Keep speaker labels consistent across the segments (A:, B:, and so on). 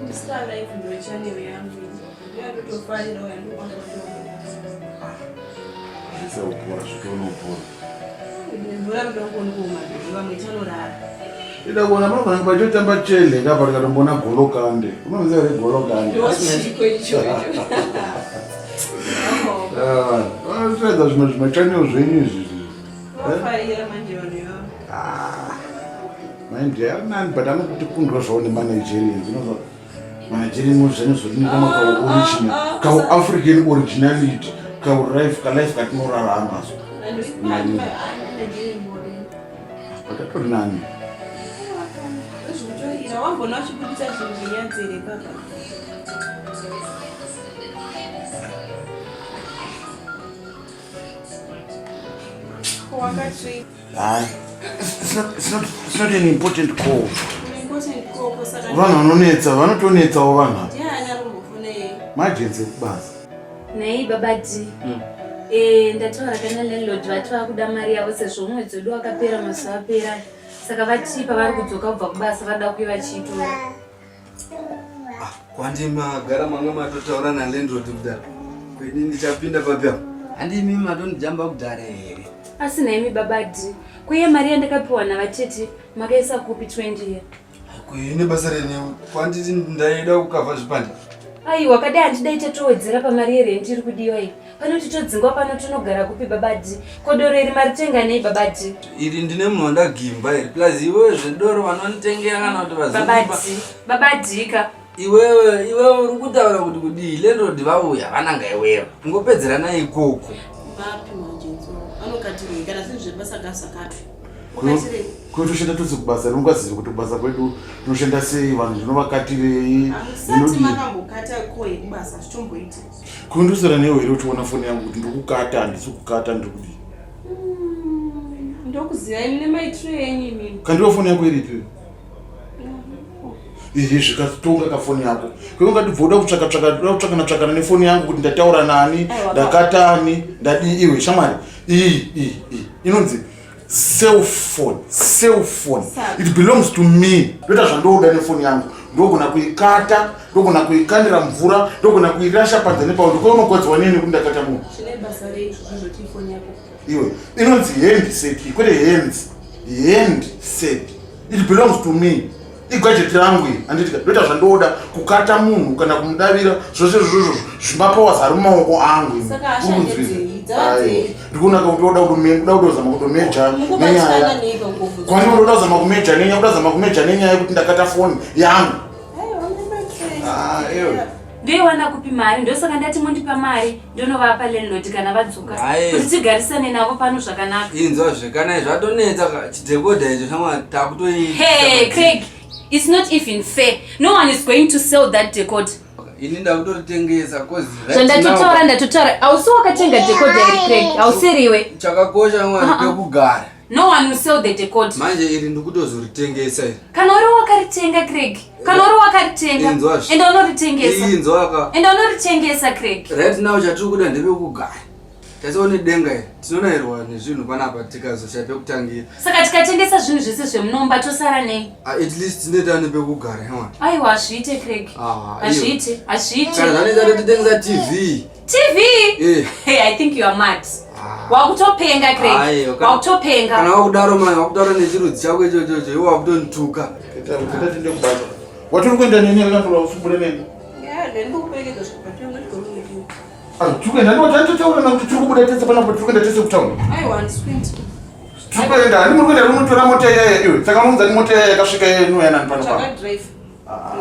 A: Ndisala ifundo channel yangu. Ndio tofali leo yangu kwa sababu.
B: Sasa upora shitono upora.
A: Ndibura mtongo ngoma ndiwa mwechano rara.
B: Ida kuona mama ngbajo tamba chele ngapa ndikatombona golo kande. Unoziva re golo kande.
A: Ndochiko icho.
B: Sasa zvimachannel zvenyu izvi.
A: Wafarira manje waniyo.
B: Manje nani but anokuti kundwa zvaone managerians. Unoziva managerian zvenyu zvodini kama original. Ka African originality. Ka life katinorarama. Nani? Pakatori nani?
A: Wambona uchibudisa zvinhu zvinyanzere kaka. Wakati.
B: It's not an important call.
A: Important call kusaka.
B: Vanhu vanotonetsawo vanhu.
A: Ndiani arikufune?
B: Majenzi kubasa.
C: Nei babaji. Ndataura kana landlord vati vakuda mari yavo sezvo mwedzi wedu wakapera mazuva apera. Saka vachipa vari kudzoka kubva kubasa vada kuiva chitora.
D: Kwandimagara manga matotaura nalandlord kudhara. Kwini ndichapinda papya. Handimi matondijamba kudhara here.
C: Asi naimi babadi. Kuye mari yandakapiwa navatete makaisa kupi 20 here.
D: Kwini basa renyu kwanditi ndaida kukavha zvipande.
C: Aiwa kada handidai tatowedzera pamari yerenti iri kudiwa iyi. Panoti todzingwa pano tonogara kupi babadi. Kodoro iri mari tenga nei babadi?
D: Iri ndine munhu wandagimba iri. Plus iwewe zvedoro vanonditengera kana kuti vaziva.
C: Babadika.
D: Iwewe uri kutaura kuti kudii landlord vauya vananga iwewe. Ngopedzerana ikoko.
A: Vapi majenzo. Anokatirei kana sezvebasa gasakati.
B: Kutoshanda tose kubasa ringaziva kuti kubasa kwedu tinoshanda sei vanhu zvinovakatirei.
A: Musati makambokata koye kubasa zvitomboiti.
B: Kundosera newe here uchiona foni yangu kuti ndikukata handisi kukata ndikudi.
A: Ndokuziva imi nemaitire yenyu imimi.
B: Kandiwa foni yako iripi? Izvi zvikatonga kafoni yako. Kweungatibvoda kutsvakana nefoni yangu kuti ndataura nani, ndakatani, ndadii iwe shamwari. Iyi inonzi cell phone. It belongs to me. Ndoita zvandoda nefoni yangu. Ndogona kuikata, ndogona kuikandira mvura, ndogona kuirasha panze nepauri. Kwaunokodzwa nini kuti ndakata munhu?
A: Zvine basa rei zvozoti foni yako?
B: Iwe inonzi handset, kwete handset. It belongs to me. Igadget rangu iyi handiti ndoita zvandoda kukata munhu kana kumudavira zvose izvozvo zvimapawas ari mumaoko angu.
A: Saka ashandedzei
B: ndikunaka kuti uda kutozama kutomeja nenyaya. Kwani uda kuzama kumeja nenyaya, udazama kumeja nenyaya yekuti ndakata foni yangu.
C: Ndoiwana kupi mari ndosaka ndati mundipa mari ndonovapa landlord kana vadzoka kuti tigarisane navo pano zvakanaka.
D: Inzwa zvekanai zvatonetsa chidhekodha icho shamwari takutoita.
C: Hey Craig, it's not even fair. No one is going to sell that decoder.
D: Ini ndakutoritengesa cause
C: ndatotaura ausi wakatenga decoder iri Craig, ausiriwe.
D: Chakakosha mwari pekugara.
C: No one will sell the decoder.
D: Manje iri ndikutozoritengesa iri.
C: Kana uri wakaritenga Craig. Kana uri wakaritenga. Enda unoritengesa.
D: Inzwaka.
C: Enda unoritengesa Craig.
D: Right now chatiri kuda ndepekugara. Tasione denga iri. Tinonairwa nezvinhu panapa tikazoshaya pekutangira.
C: Saka tikatengesa zvinhu zvese zvemunomba tosara nei?
D: At least tinetane pekugara yamwa.
C: Aiwa azviite Craig. Azviite.
D: Kana zvanetsa totengesa TV.
C: Hey, I think you are mad. Wakutopenga Craig. Wakutopenga.
D: Kana wakudaro mani wakudaro nechirudzi chako ichocho iwe wakutonituka.
B: Tinde kubasa. Waturi kuenda nini akatola usumbure nini?
A: Ndikuperekeza zvakapatanga ndikorungu.
B: Tukuenda ndotaura nakuti tiri kubuda tese panapo tiri kuenda tese kutauni.
A: Aiwa ndiswint.
B: Tukuenda hani muri kuenda runotora mota yaya iwe. Saka munza ni mota yaya yakasvika yenu yana pano pano.
A: Chaka drive.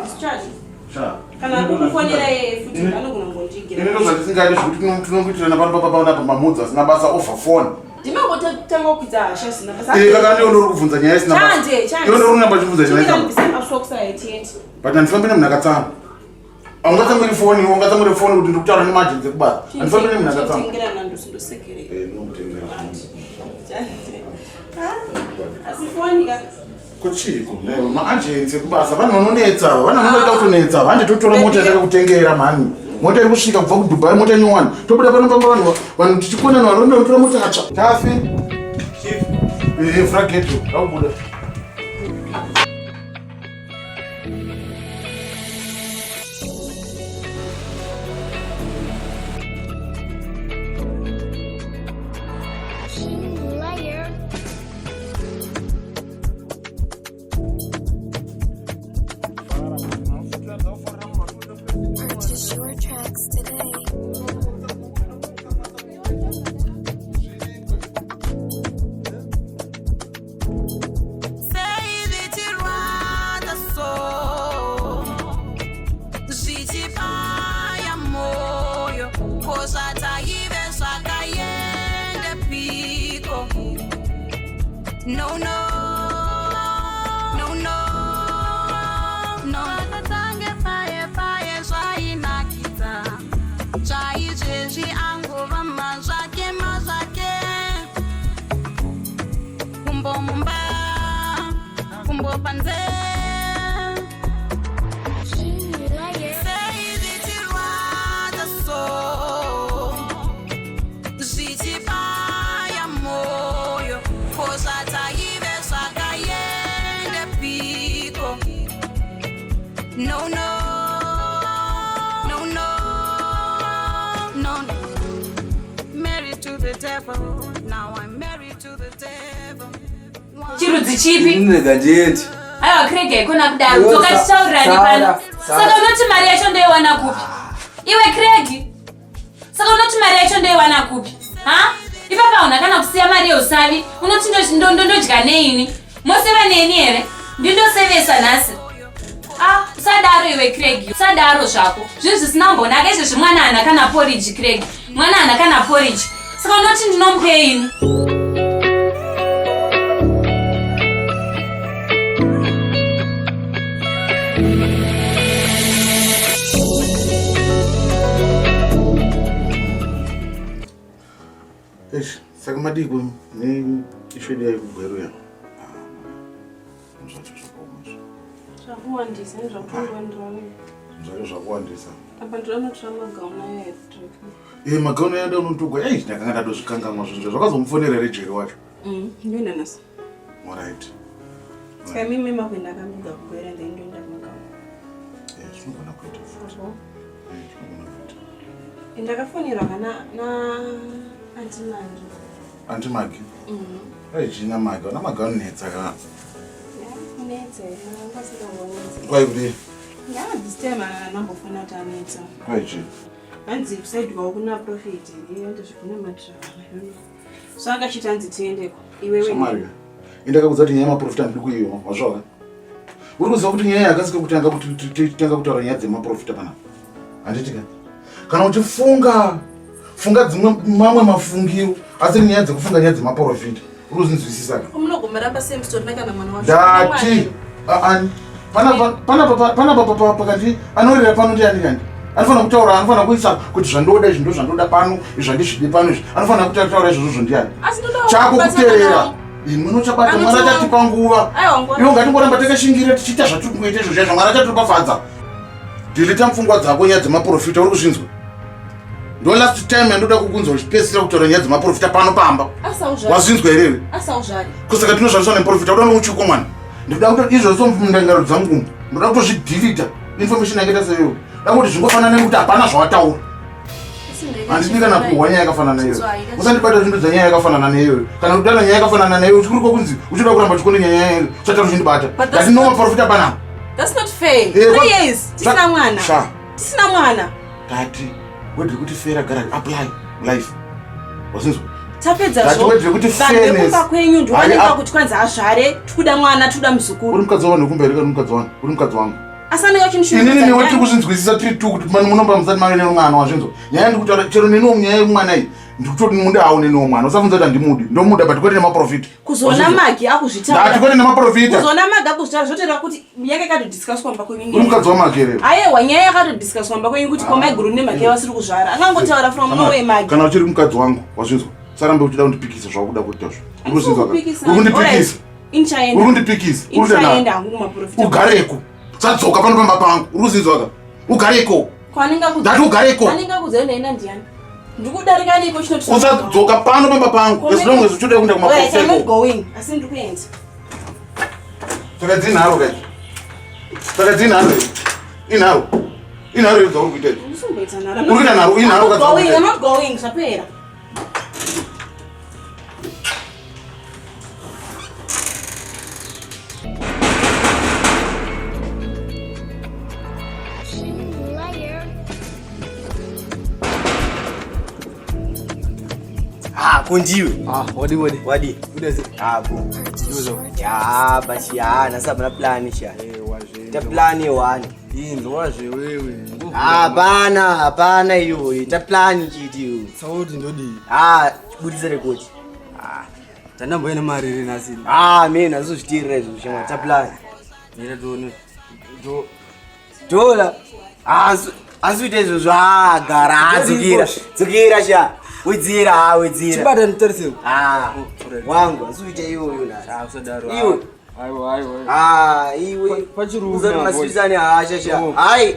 A: Ndischarge. Kana kukufonera yeye futi anogona ngondigera.
B: Ine ndozva ndisingadi zvekuti tinongoitirana pano papa mamudza sina basa over phone.
A: Ndimangotanga kuita hasha sina basa.
B: Kaka ndiyo ndori kubvunza nyaya isina basa. Ndiyo ndori kunamba chibvunza nyaya isina basa.
A: Ndisambasoksa yetienti.
B: But andifambi nemunhu akatsama. Aungatsamiri foni, ungatsamiri foni kuti ndikutaura nemajenzi ekubasa. Andifambi nemunhu akatsama.
A: Ndingira nando sindosekere.
B: Ndinokutengera.
A: Asifoni ka.
B: Kuchiko, maajenzi ekubasa vanhu vanonetsa, vanhu vanoda kutonetsa. Handi totora mota yakakutengera mani. Mota iri kusvika kubva kuDubai, mota nyowani. Tobuda pano pamba vanhu tichikonana vanhu vanotora mota hatsva. Tafi. Chief. Frageto, akubuda.
C: Chirudzi chipi?
D: Ndinega DIDNT.
C: Aiwa Craig haikona kudaro. Toka tichaurani pano. Saka unoti mari yacho ndoiwana kupi? Iwe Craig. Saka unoti mari yacho ndoiwana kupi? Ha? Ipapa unakana kusiya mari yeusavi. Unoti ndodya neini. Moseva neni here? Ndindosevesa nhasi. Usadaro iwe Craig. Usadaro zvako. Zvinhu zvisina mbonaka izvezvi mwana anakana porridge Craig. Mwana anakana porridge. Saka unoti ndinomupeini.
B: Saka madiko ni ishwedi ya kubweru ya.
A: Zvakuwandisa nezvakungwandirani.
B: Zvakuwandisa.
A: Apa ndinotsva magauna yedu.
B: Magauna yedu unotugwa. Ndakanga ndadozvikanganwa zvinhu zvakazomufonera rejeri wacho.
A: Ndoenda nasi.
B: Alright.
A: Saka mimi makwenda kamiga kubwera ndoenda kumagauna.
B: Zvinogona kuita futhi.
A: Ndakafonera na
B: Auntie Maggie. Jina Maggie. Ona Maggie unetsa ka.
A: Unetsa. Ngasikongonetsa.
B: Why kudi?
A: This time anambofuna kuti anetsa.
B: Why chi?
A: Hanzi kusaidwa kuna profit yento zvina matrava. Saka chitanzi tiendeko. Iwewe.
B: Shamari. Indakakudza kuti nyaya maprofit andiri kuiwa. Wazvoka? Uri kuziva kuti nyaya yakasika kutanga kuti tanga kutaura nyaya dzemaprofit pana. Handiti ka. Kana uchifunga dzimwe mamwe mafungiro asi nyaya dzekufunga nyaya dzemaprofit unozinzwisisa ka
A: munogomera pa same story kana mwana wacho
B: dati pana pakati anorira pano ndi ani anofana kutaura anofana kuisa kuti zvandoda izvi ndo zvandoda pano izvandishide pano izvi anofana kutaura izvozvo ndiani chako kuteerera munochabata mwari achatipa nguva iwo ngatingoramba takashingirira tichiita zvatiri kungoita izvo zvaizvo mwari achatipafadza dilita mupfungwa dzako nyaya dzemaprofita uri kuzvinzwa ndo last time yandoda kukunzwa uchipesera kutaura nyaya dzemaprofita pano pamba wazvinzwa here kusaka tinozvaniswa neprofita uda nouchuko mwana ndikuda kuti izvozvo mundangaro dzangu ndoda kutozvidhilita information yakaita seyo da kuti zvingofanana nekuti hapana zvawataura handidi kana kuhwa nyaya yakafanana neyo usandibata zvinhu dzanyaya yakafanana neyo kana kudana nyaya yakafanana neyo uchiri kokunzi uchida kuramba chikone nyaya yeyo chataura uchindibata ngati nomaprofita panapa.
A: That's not fair. 3 years. Tisina mwana. Tisina mwana.
B: Tati, wedri kuti fair agara apply life. Wasinzwa?
A: Tapedza zvo.
B: Wedri kuti fairness.
A: Kumba kwenyu ndo waneka kuti kwanza azvare, tuda mwana, tuda muzukuru.
B: Uri mukadzi wangu kumbereka mukadzi wangu. Uri mukadzi wangu.
A: Asana yachinishira.
B: Inini wetri kuzvinzwisisa 3-2 kuti munomba musati mari nemwana wazvinzwa. Nyaya ndikutaura chero neno nyaya yemwana iyi. Ndikuti munda aone no mwana usafunza kuti ndimudi ndomuda but kwete nemaprofit
A: kuzona magi akuzvitaura
B: ndati kwete nemaprofit
A: kuzona magi akuzvitaura zvotera kuti yake kato discuss kwamba kwenyu
B: umukadzi wamagere
A: aye wanyaya yakato discuss kwamba kwenyu kuti koma iguru nemagi wasiri kuzvara akangotaura from nowhere magi
B: kana uchiri mukadzi wangu wazvinzwa sarambe uchida kundipikisa zvakuda kuita zvo uruzvinzwa urundipikisa
A: inchaenda
B: urundipikisa
A: inchaenda hangu maprofit
B: ugareko sadzoka pano pamba pangu uruzvinzwa ka ugareko
A: kwaninga kuti
B: ndati ugareko
A: kwaninga kuzenda ina ndiani ndikudarika niko chinoti
B: usadzoka pano pamba pangu as long as uchoda kuenda kumaprofit
A: I'm not going asi ndikuenda
B: takadzinaro kai takadzinaro inaro yodza uri kuita
A: usumbetanara
B: uri kuita naro inaro kadzoka
A: I'm not going zvapera
E: Konjiwe.
D: Wadi.
E: Udeze. Hapo. Yuzo. Ya basi nasa bana plan sha.
D: Waje.
E: Ta plan one.
D: Hii ndo waje wewe.
E: Hapana hiyo. Ta plan chiti.
D: Sauti ndodi.
E: Budiza rekodi.
D: Tanamba ina mariri nasi.
E: Mimi nazozvitira izvo zvishama ta plan.
D: Nira doni.
E: Dola. Azuite izvo zvagara dzukira sha. Wedzira.
D: Chibata nitarise.
E: Wangu azuite iyoyo na.
D: Usadaro.
E: Iyo.
D: Aiwa.
E: Iwe.
D: Pachirume.
E: Uzanasizane shasha.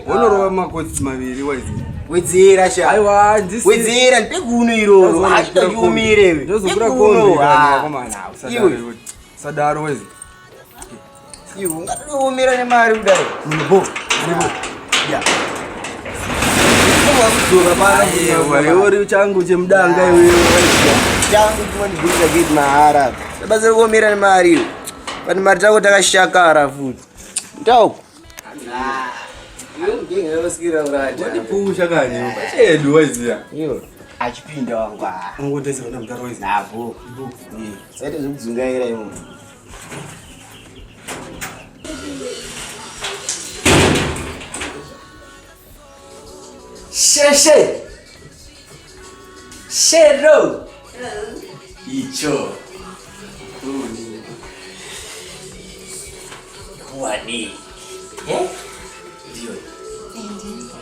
D: Unorova makotsi maviri waizi.
E: Wedzira sha.
D: Aiwa ndisi.
E: Wedzira ndekuno iroro. Achitokumirewe.
D: Ndozokura kombi kana komana. Usadaro. Sadaro waizi.
E: Iyo ngatokuumira nemari kudai.
D: Munbo. Ya. kuzoka pana uri changu chemdanga iwe
E: changu kumandibvunza gate mahara basa rekomira nemari pani mari tako takashakara futi tauko
D: ndipusha kanye pachedu waiziya
E: achipinda wangu
D: angotesa una mtaro waiziya
E: nabo saite zvekudzungaira imo sheshe shero icho wani ndio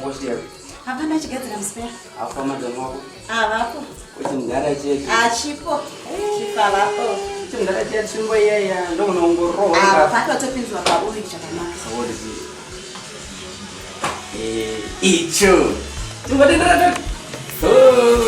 E: mosia
A: Hapana chigadzira musipera.
E: afa madam wako
A: Avapo.
E: kuti mgara cheke
A: Achipo. Chipa vapo.
E: kuti mgara cheke chimbo yaya ndo unoongorora
A: Pato topinzwa pauri chakanaka.
E: icho tingotendera oh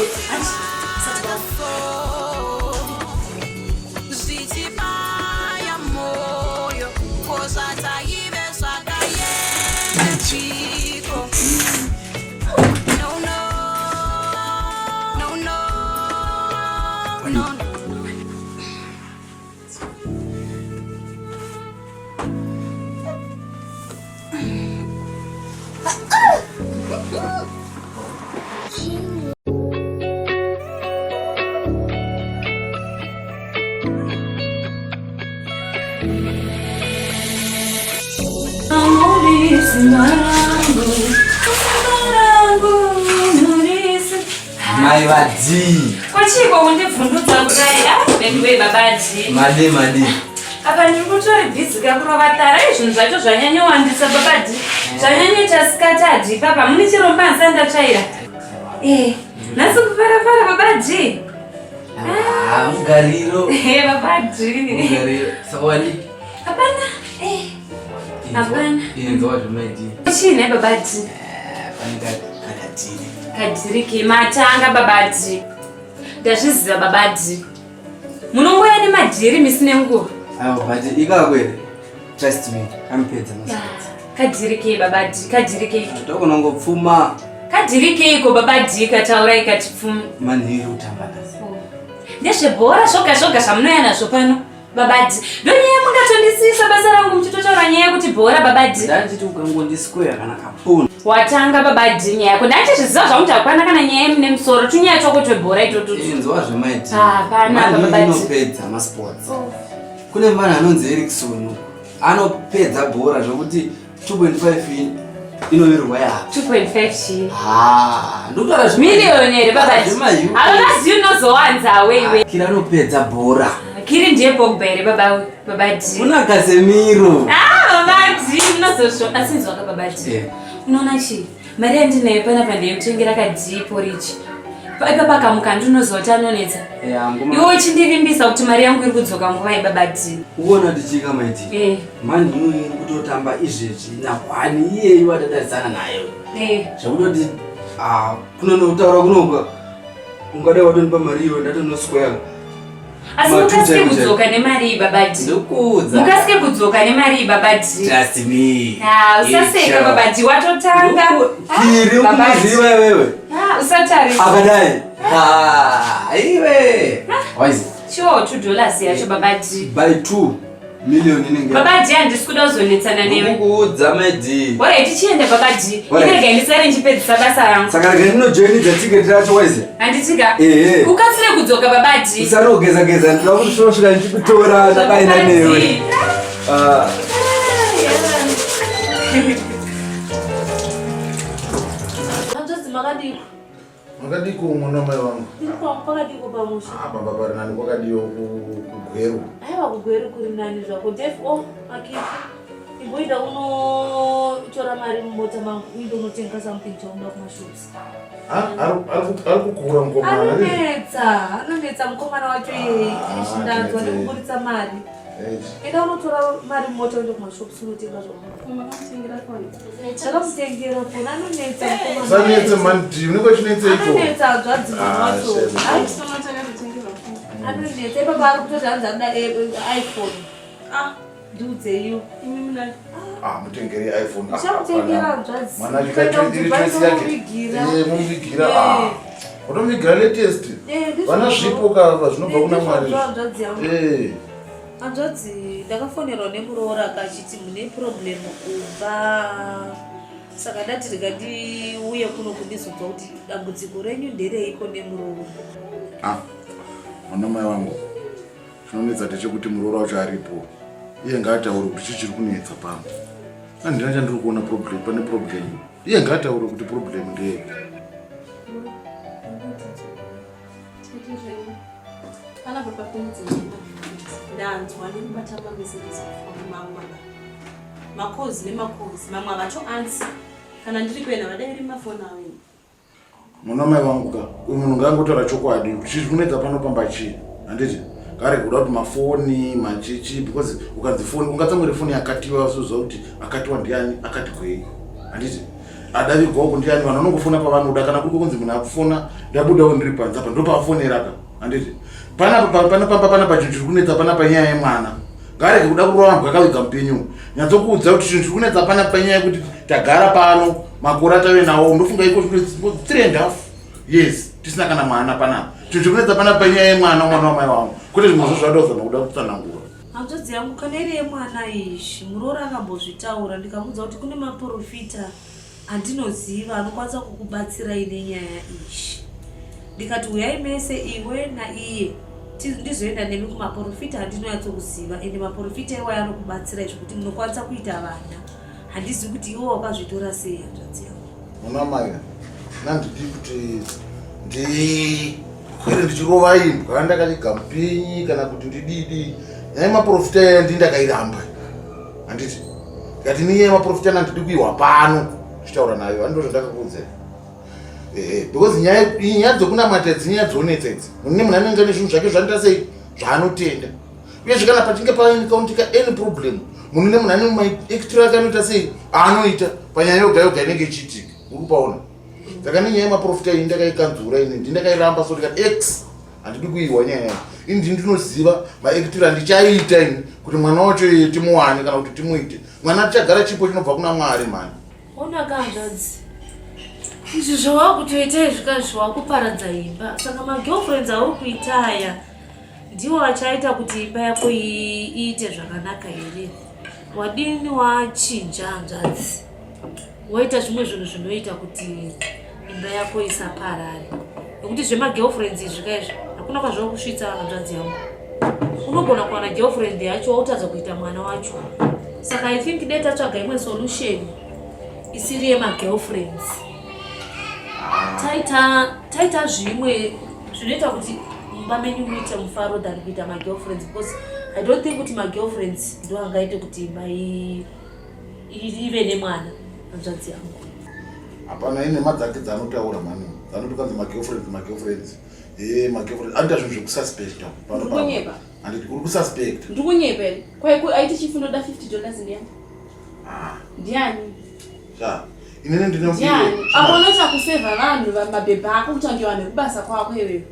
E: mai vadzi
C: kwachiko kundibvundudza kudai bebiwe babaji
D: made
C: apa ndiri kutori bhizi kakurova tara izvinhu zvacho zvanyanyowandisa babaji zvanyanyoita sikatadhi papa mune chiromba handisandatsvaira nhasi kufarafara babaji
D: mugariro
C: babaji
D: sawani
C: hapana hapana
D: inzowazvimaidi
C: chiine babaji
D: kadhatiri
C: kadhiriki matanga babaji ndazviziva babaji munongoya nemadhiri misi nenguva
D: but ikakwere trust me amupedza
C: kadhirikei babaji kadhirikei
D: tokunongopfuma
C: kadhirikeiko babaji ikataura ikatipfuma
D: manhiri kutamba nasi
C: ndezvebhora zvoga zvoga zvamunoya nazvo pano babaji ndonyaya mungatondisisa basa rangu muchitotaura nyaya yekuti bhora babaji
D: ndachiti ukangondisquare kana kapuni
C: watanga babaji nyaya yako ndachizviziva zvakuti hakwana kana nyaya mune musoro tunyaya twako twebhora itoto
D: inzwa zvemaiti
C: hapana babaji
D: inopedza masports kune mwana anonzi Erickson anopedza bhora zvokuti 2.5 inoverwa yapo
C: 2.5 chii
D: ndokutaura
C: miliyoni here babaji havakazivi unozowanzawe iwe
D: kiri anopedza bhora
C: kiri ndiye pogba here babaji
D: una Casemiro
C: babaji munozosvo asinzwaka babaji unoona chii mari yandinayo panapa ndeyekutengera kadhiporichi ipapa kamuka ndinozota anonetsa iwe uchindivimbisa kuti mari yangu iri kudzoka nguva yebabaji
D: kuona tichika maiti mani ino iri kutotamba izvezvi nahwani iyeyi watadadzana nayo zvekutoti kunonotaura kunoka ungadai watonipa mari iyo ndatonoswera
C: asi mukasike kudzoka nemari iyi babaji
D: ndokudza
C: mukasike kudzoka nemari iyi babaji
D: trust me
C: usaseka babaji watotanga
D: kiri ukuziva iwewe
C: usatarisa
D: akadai iwe waizi
C: chiwo $2 yacho babaji
D: by 2 million inenge
C: babaji handisi kuda kuzonetsana newe
D: kuudza maidi
C: ora tichienda babaji irege ndisare ndichipedzisa basa rangu
D: saka rege ndinojoinidza tiketi racho waizi
C: handitika ukatsire kudzoka babaji
D: usarogeza ndida kuti svinosvika ndichikutora ndakaenda newe
B: Makadiko mwana mai wangu.
A: Pakadiko pamusha.
B: Baba pari nani kwakadiyo kugweru.
A: Aiwa kugweru kuri nani zvako. Defo akiti. Iboida unotora mari mumota mangu uinde unotenga something chaunga kumashops.
B: Arikukura mukomana.
A: Anonetsa mukomana wacho ndanzwa ndikuburitsa mari. Enda unotora mari mumota uinde kumashops unotenga zvako. Ndakamutengera foni anonetsa mukomana.
B: Sanetse mandi unenge chinetse iko.
A: Anonetsa zvadzima wacho. Anonetsa baba ari kutoti hanzi anoda iPhone. ndiudzeyo
C: imi muna
B: mutengere iPhone.
A: Ndichamutengera nzvadzi.
B: Mwana mumigira. Unomigira latest. Vana zvipo zvinobva kuna Mwari.
A: Hanzvadzi ndakafonerwa nemuroora akachiti mune problem kubva. Saka ndati ndiuye kuno kundizobva kuti dambudziko renyu ndereiko nemuroora.
B: Mwana mai wangu. Zvinonetsa ndechekuti muroora wacho aripo. Iye ngaataure kuti chii chiri kunetsa pano. Handina chandiri kuona pane problem. Iye ngaataure kuti problem ndeye.
C: Pana papa kunzi ndanzwa nemubata mameseji mamwe makozi nemakozi mamwe avacho ansi kana ndiri kuenda vadai rimafoni awe.
B: Mwana mai vangu ka uyu munhu ngaangotaura chokwadi kuti chii kunetsa pano pamba chii. Handiti kare kuda kuti mafoni machichi because ukanzi foni ungatsamwire foni yakatiwa wasoziva kuti akatiwa ndiani akati kwei. Handiti adavigwawo kundiani vanhu vanongofona pavanoda kana kuri kunzi munhu akufona ndabudawo ndiri panze apa ndopafonera ka. Handiti pana pachinhu chiri kunetsa pana panyaya yemwana ngareke kuda kurova bwakaviga mupenyu nyatsokuudza kuti chinhu chiri kunetsa pana panyaya yekuti tagara pano makore atave nawo ndofunga iko 3.5 yes tisina kana mwana panapa. Chinhu chiri kunetsa pana panyaya yemwana mwana wamai wangu kwete zvimwe zvadozana kuda kutsanangura.
A: Hanzvadzi yangu kana iri yemwana izvi muroora akambozvitaura ndikamudza kuti kune maprofita andinoziva anokwanisa kukubatsirai nenyaya izvi. Ndikati uyai mese iwe naiye ndizoenda nemi kumaprofita handinoyatsokuziva ende maprofita iwayo anokubatsira izvo kuti munokwanisa kuita vana. Handizivi kuti iwo wakazvitora sei hanzvadzi yangu.
B: Mwana mai nandidi kuti ndikwere ndichirova imbwa ndakaliga mupinyi kana kuti ndididi nyaya maprofita iya ndindakairamba. Handiti ngati niye maprofita nandidi kuiwa pano tichitaura nayo handizvo zvandakakuudzai. Because nyaya dzokunamata dzinyaya dzonetsa idzi munhu munhu anenge nezvinhu zvake zvanoita sei zvaanotenda uyezve kana pachinge paencountika any problem munhu nemunhu ane maekitiro ake anoita sei aanoita panyaya yoga yoga inenge ichiitika. Uri kupaona saka nenyaya yemaprofita iyi ndakaikanzura ini ndindakairamba so ndikati x handidi kuiwa nyaya yayo ini ndinoziva maekitiro andichaita ini kuti mwana wacho timuwane kana kuti timuite. Mwana tichagara chipo chinobva kuna Mwari mani.
A: Onaka hanzvadzi izvi zvawakutoita izvi wakuparadza imba saka magirlfriends auri kuita aya ndiwo achaita kuti imba yako iite zvakanaka here. Wadini wachinja hanzvadzi waita zvimwe zvinhu zvinoita kuti imba yako isaparare nekuti zvemagirlfriends izvi kaizvi hakuna kwazvava kusvitsa hanzvadzi yangu. Unogona kuwana girlfriend yacho wautadza kuita mwana wacho. Saka I think dai tatsvaga imwe solution isiri yemagirlfriends. Taita zvimwe zvinoita kuti mumba menyu muite mufaro than kuita magirlfriends because I don't think kuti magirlfriends ndo angaite kuti imba ive nemwana hanzvadzi yangu.
B: Hapana ine madzake dzanotaura mani dzanuti kanzi magirlfriends magirlfriends anoita zvinhu zvekususpecta pano pano. Handiti uri kususpect.
C: Ndikunyepa kwai aiti chifundo da $50 ndiani? Ndiani?
B: Inini
C: ndiani akonota kuseva vanhu mabhebha ako kuti ange vanhu kubasa kwako iwewe.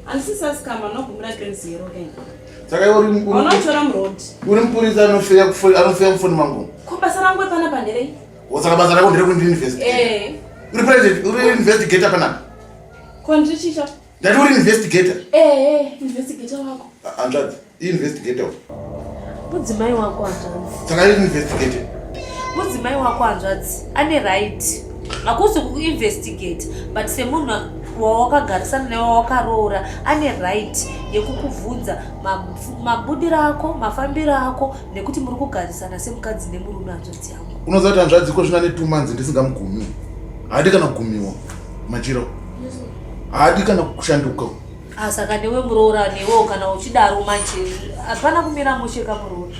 C: Andisisa skama nogumira 20 kenga.
B: Saka iwe
C: unotora murodi.
B: Uri mupurisa anofeya mufoni mangu.
C: Ko basa rangu pana panderei?
B: Saka basa rako ndere kuti investigate. Uri president uri investigator panapa.
C: Ko ndichicha.
B: Ndati uri investigator.
C: Investigator wako.
B: Hanzvadzi investigator.
A: Mudzimai wako hanzvadzi.
B: Saka iri investigator.
A: Mudzimai wako hanzvadzi ane right hakusi kuinvestigate but semunhu wawakagarisana naye wawakaroora ane right yekukubvunza mabudiro ako mafambiro ako nekuti muri kugarisana semukadzi nemurume hanzvadzi yangu.
B: Unoziva kuti hanzvadzi ko zvina ne2 months ndisingamugumi. Haadi kana kugumiwa machiro. Haadi kana kushanduka.
A: Saka newe muroora newewo kana uchidaro manje hapana kumira mushe kamuroora.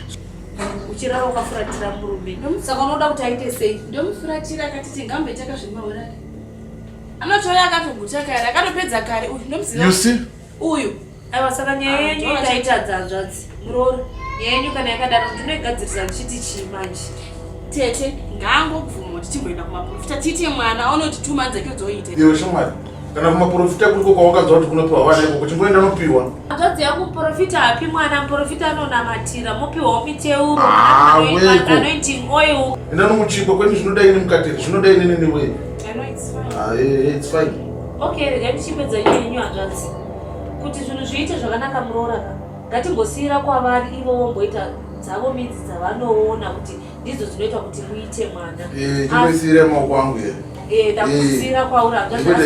A: Uchirara ukafuratira murume. Saka unoda kuti aite sei?
C: Ndomufuratira akati tingamboita zvemaurari. Anotora akatoguta kare akatopedza kare uyu ndomuziva.
B: You see?
C: Uyu.
A: Aiwa saka nyaya yenyu ikaitadza hanzvadzi. Muroora nyaya yenyu kana yakadaro ndinoigadzirisa ndichiti chii manje?
C: Tete ngaangobvuma kuti timboenda kumaprofita tiite mwana aone kuti 2 months dzake dzoita.
B: Iwe shamwari kana kumaprofita kuliko kwawakanzwa kuti kunopiwa vana iko kuti ngoenda nopiwa
A: hanzvadzi yangu muprofita hapi mwana muprofita anonamatira mopiwawo miteuro anoiti oil
B: enda nomuchingwa kweni zvinodai nemukatiri zvinodai neneniwe it's fine.
A: Okay, regai ndichipedza yenyu hanzvadzi kuti zvinhu zviite zvakanaka muroora ngatimbosiyira kwavari ivo vomboita dzavo midzi dzavanoona kuti ndidzo dzinoita kuti muite mwana
B: tinoisire maoko angu here
A: ndakusiyira kwauri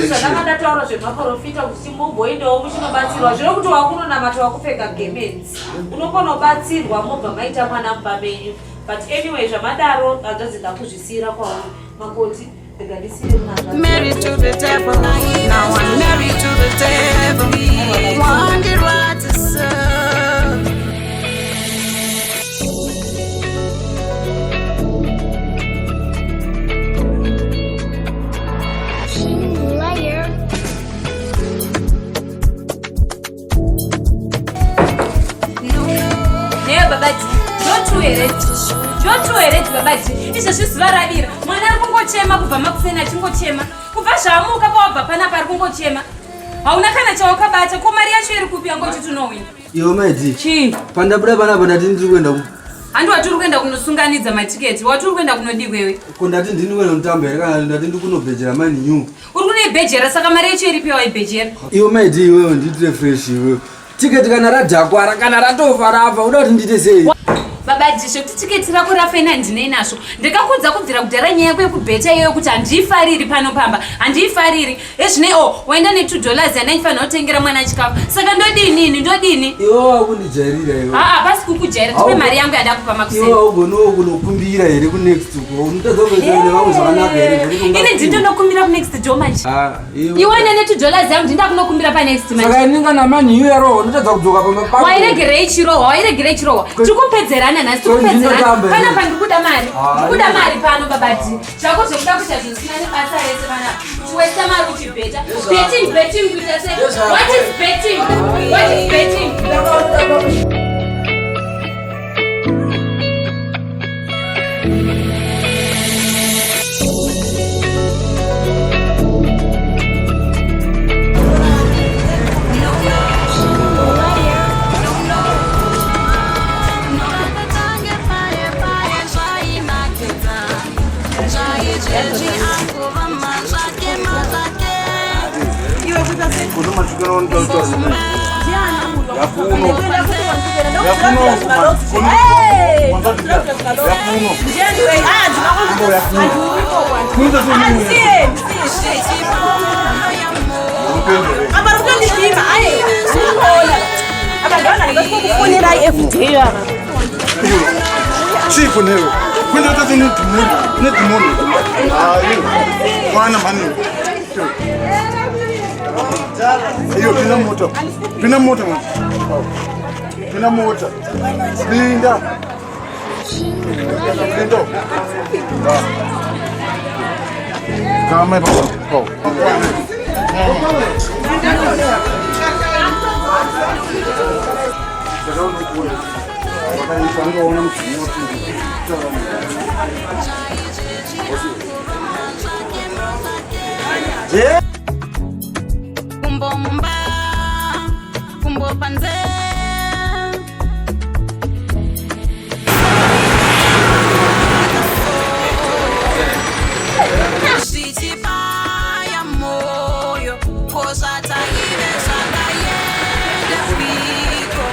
A: zvandanga ndataura zvemaprofita kuti mumboendawo muchinobatsirwa zvino kuti wakunonamata wakupfeka gemenzi unokona kubatsirwa mobva maita mwana mumba menyu but anyway zvamadaro hanzvadzi ndakuzvisiyira kwauri makoti
F: married to the devil, now I'm married to the devil. Wonder what to serve.
C: Neo babaji, don't worry, babaji. Izvo zvizuva ravira. Mwana ari kungochema kubva makuseni achingochema. Kubva zvamuka pawabva panapa ari kungochema. Hauna kana chawakabata ko mari yacho iri kupi angoti tunowina.
D: Iwo maidzi.
C: Chi?
D: Pandabuda panapa ndati ndiri kuenda ku.
C: Handi waturi kuenda kunosunganidza matiketi. Waturi kuenda kunodiwewe.
D: Ko ndati ndini kuenda mutambo here kana ndati ndiri kunobhejera mani new.
C: Uri kunebhejera saka mari yacho iri piwa ibhejera.
D: Iwo maidzi iwewe nditire fresh iwewe. Tiketi kana radhakwara kana ratofa rafa uda kuti ndite sei?
C: Babaji zvekuti tiketi rako rafena ndine nazvo ndikakudza kubvira kudhara nyaya yako yekubheta iyoyo kuti handiifariri pano pamba handiifariri ezvine waenda ne$2 yanaifanira kutengera mwana chikafu saka ndodini
D: iwo wakundijairira iwe
C: pasi kukujairira tipe mari yangu yada kupa makuseni
D: iwo ugonowo kunokumbira here kunext ko unotadza kuzoenda vangu zvakanaka here
C: ine ndindonokumbira kunext door manje iwe ine ne$2 yangu ndinda kunokumbira panext manje
D: saka ininga namani iwe yaro unotadza kudzoka pamba
C: wairegerei chirohwa tikupedzerana nasi tikupedzerana pana pandikuda mari pano babati zvako zvekuda kuita zvisina nebasa rese pana chiwesa mari uchibheta betting kuita sei what is betting
B: Chico neo. Quando eu tô tendo demônio. Mano. Ayo, pina moto, mano. Pina moto. Linda. Lindo. Calma aí, pô.
F: Kumbo mumba, kumbo panze. Siti paya moyo, kosa taire sana yenda fiko.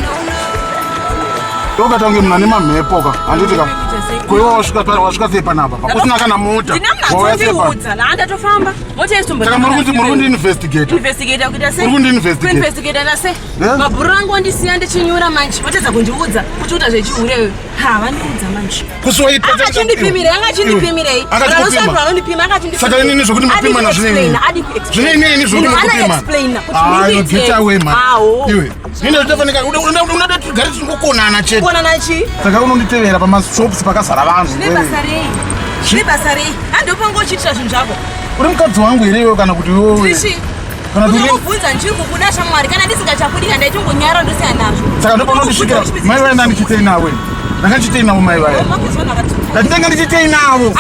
F: No.
B: Toka tangu mnani mamepoka. Anditika. Kwa hiyo washuka sepa napa. Kusina kana mota.
G: Ndinamnatondiudza naandatofamba mota
B: yemurundi investigator
G: kuita
B: investigator
G: sei mabhuru rangu andisiya ndichinyura manje watedza kundiudza kuti uta zvechiurewe vandiudza manje angachindipimira anondipima
B: saka inini zvokuti mupima nazvinei zvinei zvokuti mukupima iwe ine zvotofanika unode tigare tisingokonana chete saka unonditevera pamashops pakazara vanhu
G: zvine basa rei handopanga uchiitira zvinhu zvako
B: uri mukadzi wangu here iwe kana kuti iwewe
G: unobvunza ndichiri kukuda shamwari kana ndisingachakudi kana ndichingonyara ndosiya nazvo
B: saka ndopanondisvikira mai vaenda ndichitei nawe Ndakachitei navo mai vaya. Ndanga ndichitei navo.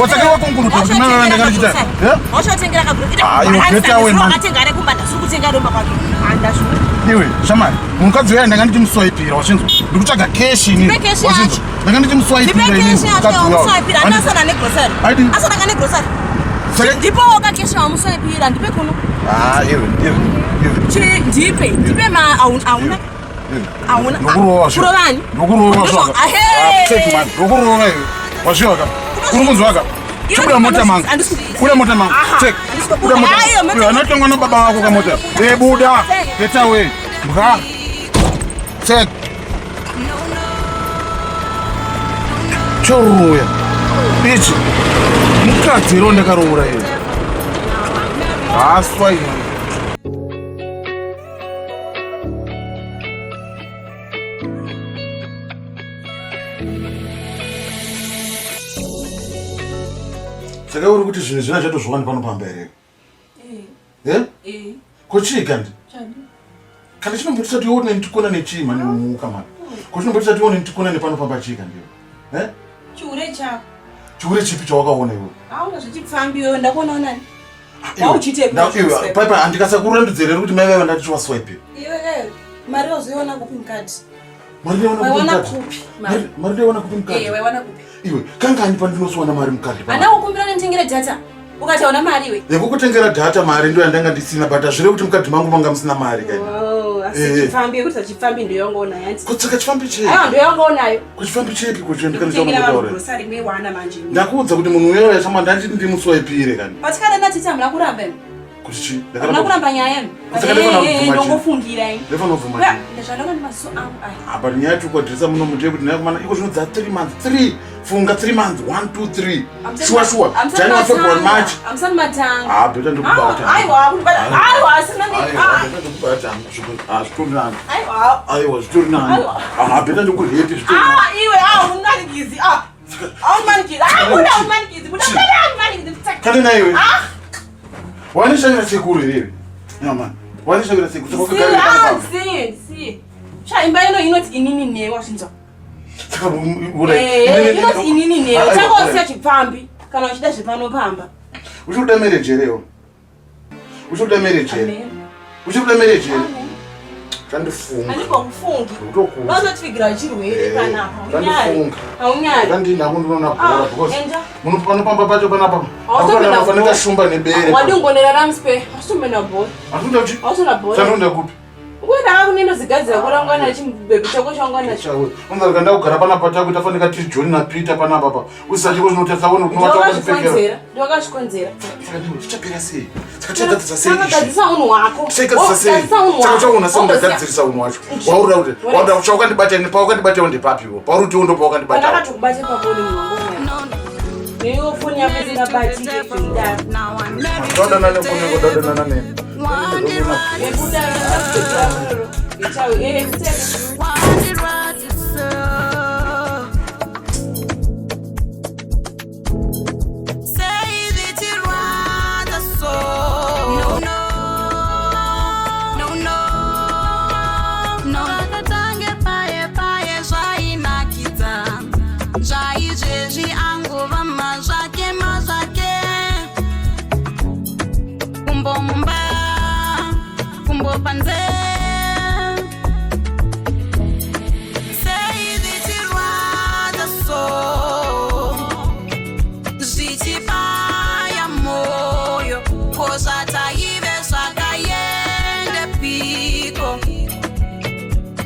B: Wasaka wakonguruta kuti mai vaya ndakachita.
G: Washatengera kaguruta.
B: Iwe geta we man.
G: Atengare kumbanda sukutenga roma kwake. Andashu.
B: Iwe shamari. Mukadzi waya ndanga ndichimuswaipira wachinzwa. Ndikutsvaga cash ini. Wachinzwa. Ndanga ndichimuswaipira ini.
G: Muswaipira anasana negrocery. Asana negrocery. Ndipo wakakesha wamuswaipira ndipe kuno.
B: Iwe.
G: Ndipe ma auna. Auna.
B: Nokurowa sho.
G: Kurovani.
B: Nokurowa sho. Take man. Nokurowa iwe. Washoka. Kurumunzwaka. Chukura mota mangu. Kula mota mangu. Take. Kula mota. Iwe anatongwa na baba wako kamota. Buda. Get away. Mga. Take. Choruya. Bitch. Mukati ronda karura iwe. Aswa iwe. Saka uri kuti zvinhu zvina chatozviwani pano pamba here? Kochika ndi? Kana chinombotisa kuti iwe tikona nechima nemuka mani. Ko chinombotisa kuti iwe tikona nepano pamba chika ndiyo.
G: Chiure chako.
B: Chiure chipi chawakaona iwe?
G: Auna zvichipfambiyo ndakuona nani? Dauchiteko.
B: Paipa andikasakurandudzere kuti mai vaiva ndati chiwaswipe.
G: Iwe mari wazoiona kupi mukati?
B: Mari ndaiona kupi? Mari ndaiona kupi mukati?
G: Waiwana kupi?
B: Iwe kangani pandinosuwana mari mukati?
G: Ana ukumbira nenditengere data. Ukataona mari iwe.
B: Yekukutengera data mari ndo yandanga ndisina but zvire kuti mukati mangu manga musina mari kani.
G: Chifambi kuti chifambi ndo yongoona yanzi.
B: Kutsaka chifambi chepi?
G: Aiwa ndo yongoonayo.
B: Kuchifambi chepi kuchenda
G: kutaura. Grocery mwewana manje.
B: Ndakuudza kuti munhu uyo yachama ndati ndimuswaipire kani.
G: Patikana natita mla kuramba.
B: Kuchichi.
G: Ndakuramba nyaya yenu. Ndokufungira ini.
B: Ndefana kuvuma.
G: Ndazvaloka ndimaziso angu aya.
B: Apa nyaya tukodresa muno muteye kuti nayo kumana iko zvinodza 3 months 3 funga 3 months 1 2 3 sure January February March
G: amsani matanga
B: beta ndokubata
G: aiwa aiwa asina ni
B: ndokubata zvitonani
G: aiwa
B: zvitonani beta ndokuheti zvitonani
G: iwe unganikizi unganikizi unganikizi unganikizi
B: kana naiwe wanishavira sekuru here nyama wanishavira sekuru takugara pano
G: si chaimba ino inoti inini newe washinzwa
B: saka
G: inoti inini newe changosiya chipfambi kana uchida zvepanopamba
B: uchikuda marriage here uchikuda marriage here uchikuda marriage here tandifunga
G: andikokufungi vazotifigira chirwere panapa aunyari
B: ndandinako ndinoona bhora because muno panopamba pacho panapa anofanira shumba nebere
G: wadingonera ramspe asumena bhora asuna bhora
B: chandonda kupi
G: ukwenda kunindozigadzira kurangwana chimubhebhi chako changwana
B: chawe unzarika ndakugara panapa tako tafanika tiri John na Peter panapa pa usachiko zvinotesa wona
G: kunowatakuchipekera ndokazvikonzera
B: chichapera sei saka chagadzirisa sei
G: gadzirisa unhu wako
B: chagadzirisa sei saka chaona sendagadzirisa unhu wacho waura kuti wauda chawakandibata ine pawakandibata ndepapiwo pauri kuti undo pawakandibata
G: ndakatokubate paponi mwangu niyo foni yako isingabatike
B: ndoda nane foni ndoda nane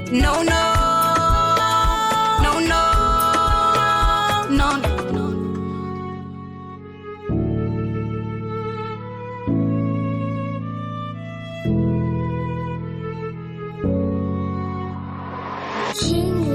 F: No, no, no, no, no, no. King